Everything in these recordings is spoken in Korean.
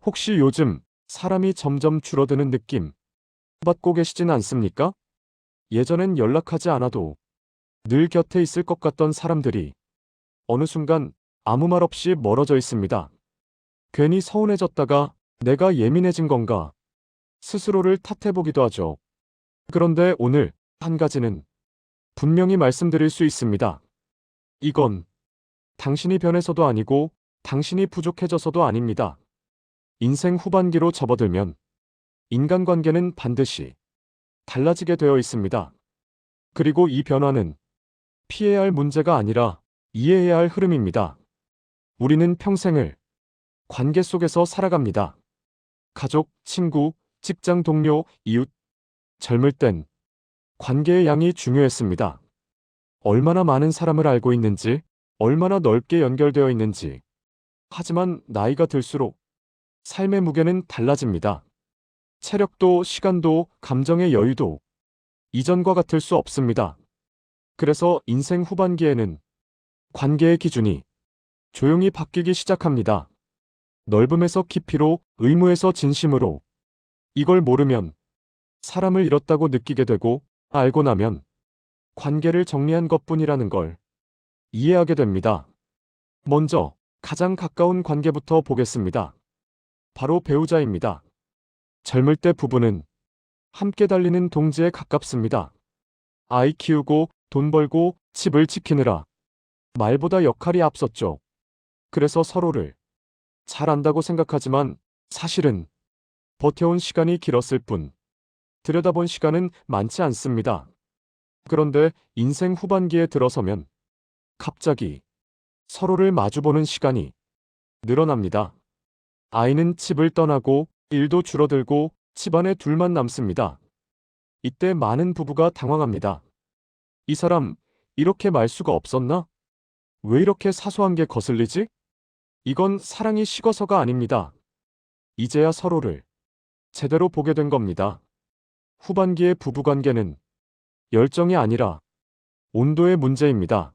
혹시 요즘 사람이 점점 줄어드는 느낌 받고 계시진 않습니까? 예전엔 연락하지 않아도 늘 곁에 있을 것 같던 사람들이 어느 순간 아무 말 없이 멀어져 있습니다. 괜히 서운해졌다가 내가 예민해진 건가 스스로를 탓해보기도 하죠. 그런데 오늘 한 가지는 분명히 말씀드릴 수 있습니다. 이건 당신이 변해서도 아니고 당신이 부족해져서도 아닙니다. 인생 후반기로 접어들면 인간관계는 반드시 달라지게 되어 있습니다. 그리고 이 변화는 피해야 할 문제가 아니라 이해해야 할 흐름입니다. 우리는 평생을 관계 속에서 살아갑니다. 가족, 친구, 직장 동료, 이웃. 젊을 땐 관계의 양이 중요했습니다. 얼마나 많은 사람을 알고 있는지, 얼마나 넓게 연결되어 있는지. 하지만 나이가 들수록 삶의 무게는 달라집니다. 체력도, 시간도, 감정의 여유도 이전과 같을 수 없습니다. 그래서 인생 후반기에는 관계의 기준이 조용히 바뀌기 시작합니다. 넓음에서 깊이로, 의무에서 진심으로. 이걸 모르면 사람을 잃었다고 느끼게 되고, 알고 나면 관계를 정리한 것뿐이라는 걸 이해하게 됩니다. 먼저 가장 가까운 관계부터 보겠습니다. 바로 배우자입니다. 젊을 때 부부는 함께 달리는 동지에 가깝습니다. 아이 키우고 돈 벌고 집을 지키느라 말보다 역할이 앞섰죠. 그래서 서로를 잘 안다고 생각하지만 사실은 버텨온 시간이 길었을 뿐 들여다본 시간은 많지 않습니다. 그런데 인생 후반기에 들어서면 갑자기 서로를 마주보는 시간이 늘어납니다. 아이는 집을 떠나고 일도 줄어들고 집안에 둘만 남습니다. 이때 많은 부부가 당황합니다. 이 사람 이렇게 말수가 없었나? 왜 이렇게 사소한 게 거슬리지? 이건 사랑이 식어서가 아닙니다. 이제야 서로를 제대로 보게 된 겁니다. 후반기의 부부관계는 열정이 아니라 온도의 문제입니다.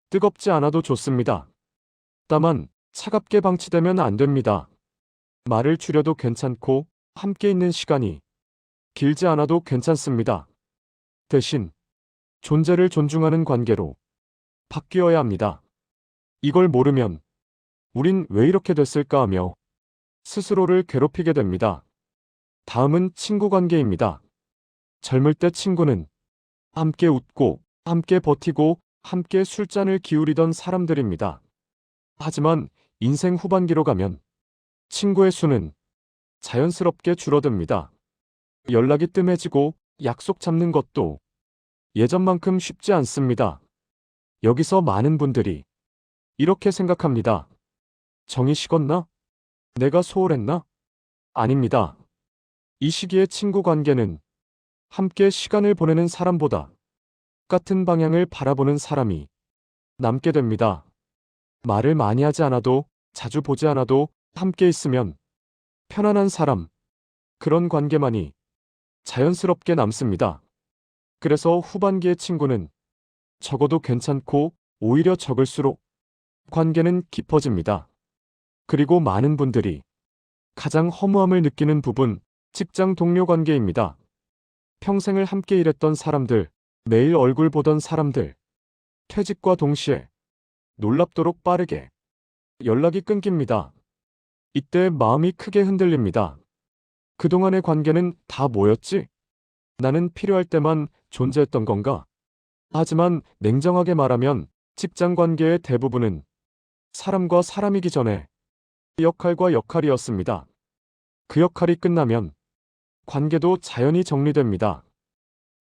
뜨겁지 않아도 좋습니다. 다만 차갑게 방치되면 안 됩니다. 말을 줄여도 괜찮고 함께 있는 시간이 길지 않아도 괜찮습니다. 대신 존재를 존중하는 관계로 바뀌어야 합니다. 이걸 모르면 우린 왜 이렇게 됐을까 하며 스스로를 괴롭히게 됩니다. 다음은 친구 관계입니다. 젊을 때 친구는 함께 웃고 함께 버티고 함께 술잔을 기울이던 사람들입니다. 하지만 인생 후반기로 가면 친구의 수는 자연스럽게 줄어듭니다. 연락이 뜸해지고 약속 잡는 것도 예전만큼 쉽지 않습니다. 여기서 많은 분들이 이렇게 생각합니다. 정이 식었나? 내가 소홀했나? 아닙니다. 이 시기의 친구 관계는 함께 시간을 보내는 사람보다 같은 방향을 바라보는 사람이 남게 됩니다. 말을 많이 하지 않아도 자주 보지 않아도 함께 있으면 편안한 사람, 그런 관계만이 자연스럽게 남습니다. 그래서 후반기의 친구는 적어도 괜찮고 오히려 적을수록 관계는 깊어집니다. 그리고 많은 분들이 가장 허무함을 느끼는 부분, 직장 동료 관계입니다. 평생을 함께 일했던 사람들, 매일 얼굴 보던 사람들, 퇴직과 동시에 놀랍도록 빠르게 연락이 끊깁니다. 이때 마음이 크게 흔들립니다. 그동안의 관계는 다 뭐였지? 나는 필요할 때만 존재했던 건가? 하지만 냉정하게 말하면 직장 관계의 대부분은 사람과 사람이기 전에 역할과 역할이었습니다. 그 역할이 끝나면 관계도 자연히 정리됩니다.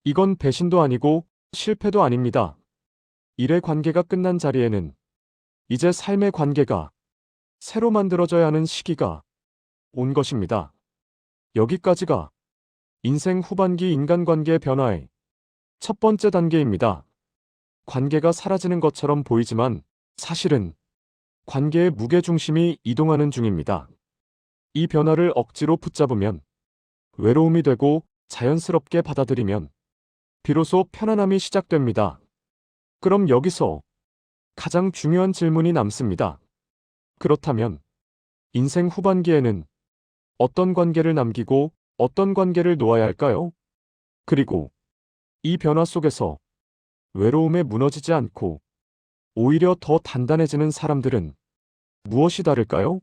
이건 배신도 아니고 실패도 아닙니다. 일의 관계가 끝난 자리에는 이제 삶의 관계가 새로 만들어져야 하는 시기가 온 것입니다. 여기까지가 인생 후반기 인간관계 변화의 첫 번째 단계입니다. 관계가 사라지는 것처럼 보이지만 사실은 관계의 무게중심이 이동하는 중입니다. 이 변화를 억지로 붙잡으면 외로움이 되고 자연스럽게 받아들이면 비로소 편안함이 시작됩니다. 그럼 여기서 가장 중요한 질문이 남습니다. 그렇다면 인생 후반기에는 어떤 관계를 남기고 어떤 관계를 놓아야 할까요? 그리고 이 변화 속에서 외로움에 무너지지 않고 오히려 더 단단해지는 사람들은 무엇이 다를까요?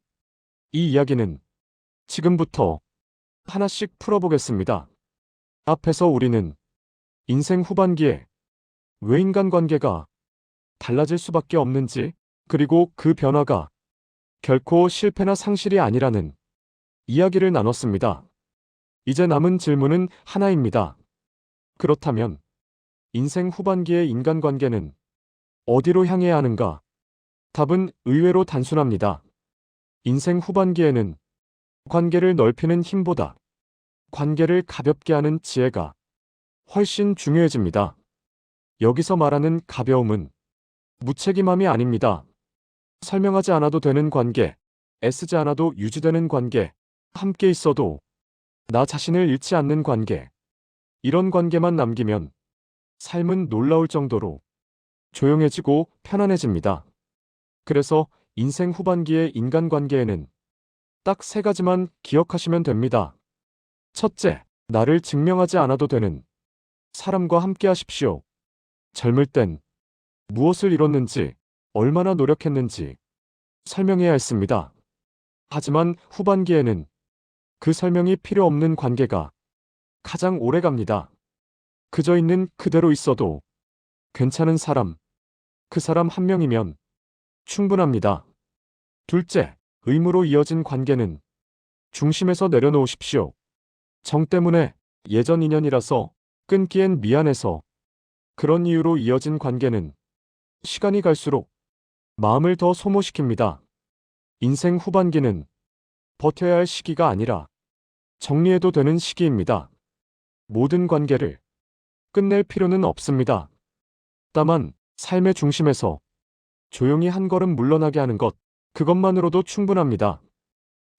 이 이야기는 지금부터 하나씩 풀어보겠습니다. 앞에서 우리는 인생 후반기에 왜 인간관계가 달라질 수밖에 없는지, 그리고 그 변화가 결코 실패나 상실이 아니라는 이야기를 나눴습니다. 이제 남은 질문은 하나입니다. 그렇다면 인생 후반기의 인간관계는 어디로 향해야 하는가? 답은 의외로 단순합니다. 인생 후반기에는 관계를 넓히는 힘보다 관계를 가볍게 하는 지혜가 훨씬 중요해집니다. 여기서 말하는 가벼움은 무책임함이 아닙니다. 설명하지 않아도 되는 관계, 애쓰지 않아도 유지되는 관계, 함께 있어도 나 자신을 잃지 않는 관계, 이런 관계만 남기면 삶은 놀라울 정도로 조용해지고 편안해집니다. 그래서 인생 후반기의 인간관계에는 딱 세 가지만 기억하시면 됩니다. 첫째, 나를 증명하지 않아도 되는 사람과 함께 하십시오. 젊을 땐 무엇을 이뤘는지, 얼마나 노력했는지 설명해야 했습니다. 하지만 후반기에는 그 설명이 필요 없는 관계가 가장 오래 갑니다. 그저 있는 그대로 있어도 괜찮은 사람, 그 사람 한 명이면 충분합니다. 둘째, 의무로 이어진 관계는 중심에서 내려놓으십시오. 정 때문에, 예전 인연이라서, 끊기엔 미안해서, 그런 이유로 이어진 관계는 시간이 갈수록 마음을 더 소모시킵니다. 인생 후반기는 버텨야 할 시기가 아니라 정리해도 되는 시기입니다. 모든 관계를 끝낼 필요는 없습니다. 다만 삶의 중심에서 조용히 한 걸음 물러나게 하는 것, 그것만으로도 충분합니다.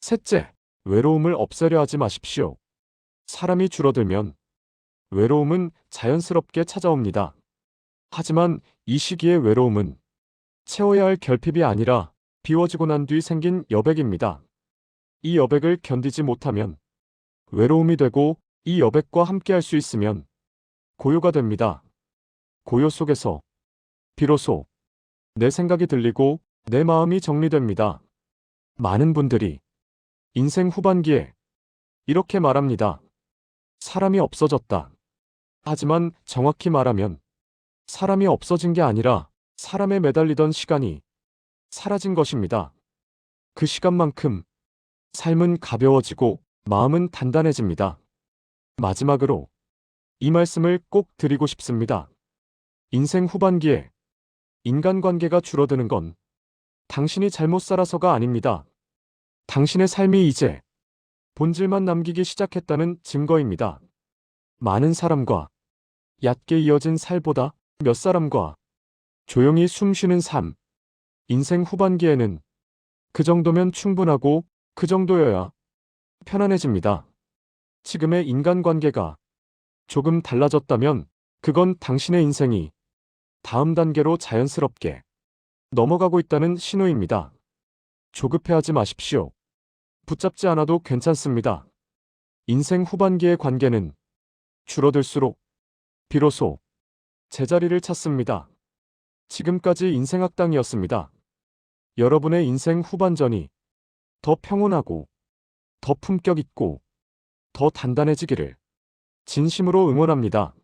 셋째, 외로움을 없애려 하지 마십시오. 사람이 줄어들면 외로움은 자연스럽게 찾아옵니다. 하지만 이 시기의 외로움은 채워야 할 결핍이 아니라 비워지고 난 뒤 생긴 여백입니다. 이 여백을 견디지 못하면 외로움이 되고, 이 여백과 함께 할 수 있으면 고요가 됩니다. 고요 속에서 비로소 내 생각이 들리고 내 마음이 정리됩니다. 많은 분들이 인생 후반기에 이렇게 말합니다. 사람이 없어졌다. 하지만 정확히 말하면 사람이 없어진 게 아니라 사람에 매달리던 시간이 사라진 것입니다. 그 시간만큼 삶은 가벼워지고 마음은 단단해집니다. 마지막으로 이 말씀을 꼭 드리고 싶습니다. 인생 후반기에 인간관계가 줄어드는 건 당신이 잘못 살아서가 아닙니다. 당신의 삶이 이제 본질만 남기기 시작했다는 증거입니다. 많은 사람과 얕게 이어진 살보다 몇 사람과 조용히 숨 쉬는 삶. 인생 후반기에는 그 정도면 충분하고, 그 정도여야 편안해집니다. 지금의 인간관계가 조금 달라졌다면 그건 당신의 인생이 다음 단계로 자연스럽게 넘어가고 있다는 신호입니다. 조급해하지 마십시오. 붙잡지 않아도 괜찮습니다. 인생 후반기의 관계는 줄어들수록 비로소 제자리를 찾습니다. 지금까지 인생학당이었습니다. 여러분의 인생 후반전이 더 평온하고, 더 품격 있고, 더 단단해지기를 진심으로 응원합니다.